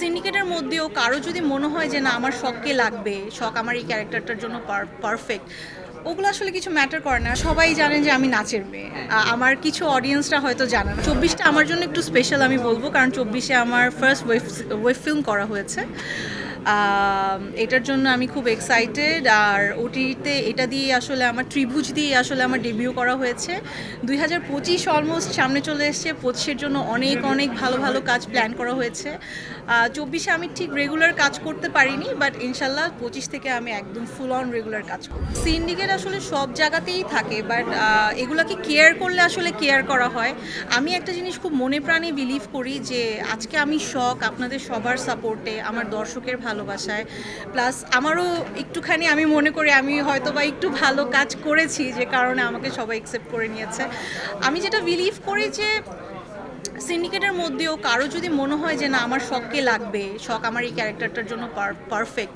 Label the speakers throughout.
Speaker 1: সিন্ডিকেটের মধ্যেও কারো যদি মনে হয় যে না আমার শখকে লাগবে, শখ আমার এই ক্যারেক্টারটার জন্য পারফেক্ট, ওগুলো আসলে কিছু ম্যাটার করে না। সবাই জানেন যে আমি নাচের মেয়ে। আমার কিছু অডিয়েন্সরা হয়তো জানে না। 24টা আমার জন্য একটু স্পেশাল আমি বলবো, কারণ 24-এ আমার ফার্স্ট ওয়েব ফিল্ম করা হয়েছে। এটার জন্য আমি খুব এক্সাইটেড। আর ওটিতে এটা দিয়ে আসলে আমার ত্রিভুজ দিয়ে আসলে আমার ডেবিউ করা হয়েছে। 2025 অলমোস্ট সামনে চলে এসছে। 25-এর জন্য অনেক অনেক ভালো ভালো কাজ প্ল্যান করা হয়েছে। 24-এ আমি ঠিক রেগুলার কাজ করতে পারিনি, বাট ইনশাল্লাহ 25 থেকে আমি একদম ফুল অন রেগুলার কাজ করব। সিন্ডিকেট আসলে সব জায়গাতেই থাকে, বাট এগুলোকে কেয়ার করলে আসলে কেয়ার করা হয়। আমি একটা জিনিস খুব মনে প্রাণে বিলিভ করি যে আজকে আমি শখ আপনাদের সবার সাপোর্টে, আমার দর্শকের ভালোবাসায়, প্লাস আমারও একটুখানি আমি মনে করি আমি হয়তো বা একটু ভালো কাজ করেছি, যে কারণে আমাকে সবাই অ্যাকসেপ্ট করে নিয়েছে। আমি যেটা বিলিভ করি যে সিন্ডিকেটের মধ্যেও কারো যদি মনে হয় যে না আমার শখকে লাগবে, শখ আমার এই ক্যারেক্টারটার জন্য পারফেক্ট,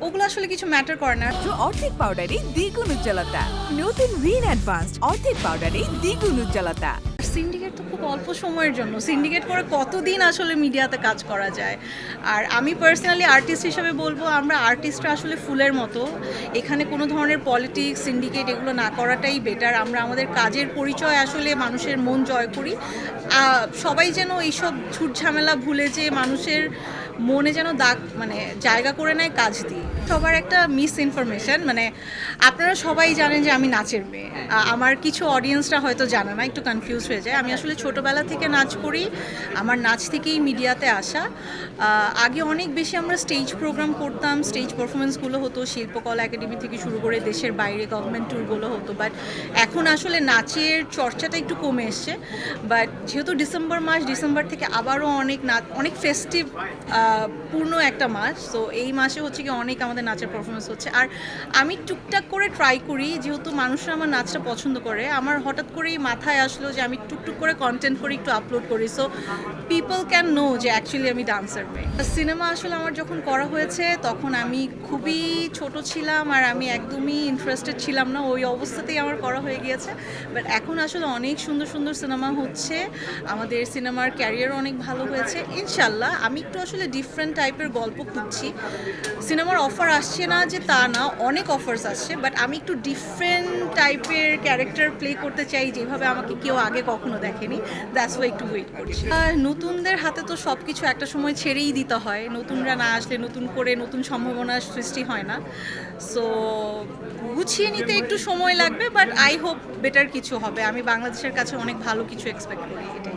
Speaker 1: ওগুলো আসলে কিছু ম্যাটার করে না।
Speaker 2: অর্ধেক পাউডারে দ্বিগুণ উজ্জ্বলতা। নতুন রিন অ্যাডভান্সড অর্ধেক পাউডারে দ্বিগুণ উজ্জ্বলতা।
Speaker 1: সিন্ডিকেট তো খুব অল্প সময়ের জন্য, সিন্ডিকেট করে কতদিন আসলে মিডিয়াতে কাজ করা যায়। আর আমি পার্সোনালি আর্টিস্ট হিসেবে বলবো, আমরা আর্টিস্টরা আসলে ফুলের মতো। এখানে কোনো ধরনের পলিটিক্স, সিন্ডিকেট এগুলো না করাটাই বেটার। আমরা আমাদের কাজের পরিচয় আসলে মানুষের মন জয় করি। সবাই যেন এইসব ঝুট ঝামেলা ভুলে যে মানুষের মনে যেন দাগ মানে জায়গা করে নেয় কাজ দিয়ে। সবার একটা মিস ইনফরমেশন, মানে আপনারা সবাই জানেন যে আমি নাচের মেয়ে। আমার কিছু অডিয়েন্সরা হয়তো জানে না, একটু কনফিউজ হয়ে যায়। আমি আসলে ছোটোবেলা থেকে নাচ করি, আমার নাচ থেকেই মিডিয়াতে আসা। আগে অনেক বেশি আমরা স্টেজ প্রোগ্রাম করতাম, স্টেজ পারফরমেন্সগুলো হতো, শিল্পকলা একাডেমি থেকে শুরু করে দেশের বাইরে গভর্নমেন্ট ট্যুরগুলো হতো। বাট এখন আসলে নাচের চর্চাটা একটু কমে এসছে। বাট যেহেতু ডিসেম্বর থেকে আবারও অনেক ফেস্টিভ পূর্ণ একটা মাস, তো এই মাসে হচ্ছে কি অনেক আমাদের নাচের পারফরমেন্স হচ্ছে। আর আমি টুকটাক করে ট্রাই করি, যেহেতু মানুষরা আমার নাচটা পছন্দ করে, আমার হঠাৎ করেই মাথায় আসলো যে আমি টুকটুক করে কন্টেন্ট করে একটু আপলোড করি, সো পিপল ক্যান নো যে অ্যাকচুয়ালি আমি ডান্সার মেয়ে। সিনেমা আসলে আমার যখন করা হয়েছে তখন আমি খুবই ছোট ছিলাম, আর আমি একদমই ইন্টারেস্টেড ছিলাম না, ওই অবস্থাতেই আমার করা হয়ে গিয়েছে। বাট এখন আসলে অনেক সুন্দর সুন্দর সিনেমা হচ্ছে, আমাদের সিনেমার ক্যারিয়ার অনেক ভালো হয়েছে ইনশাল্লাহ। আমি একটু আসলে ডিফারেন্ট টাইপের গল্প খুঁজছি। সিনেমার অফার আসছে না যে তা না, অনেক অফার্স আসছে, বাট আমি একটু ডিফারেন্ট টাইপের ক্যারেক্টার প্লে করতে চাই, যেভাবে আমাকে কেউ আগে কখনো দেখেনি। দ্যাটস ওয়াই একটু ওয়েট করছি। নতুনদের হাতে তো সব কিছু একটা সময় ছেড়েই দিতে হয়। নতুনরা না আসলে নতুন করে নতুন সম্ভাবনার সৃষ্টি হয় না। সো গুছিয়ে নিতে একটু সময় লাগবে, বাট আই হোপ বেটার কিছু হবে। আমি বাংলাদেশের কাছে অনেক ভালো কিছু এক্সপেক্ট করি, এটাই।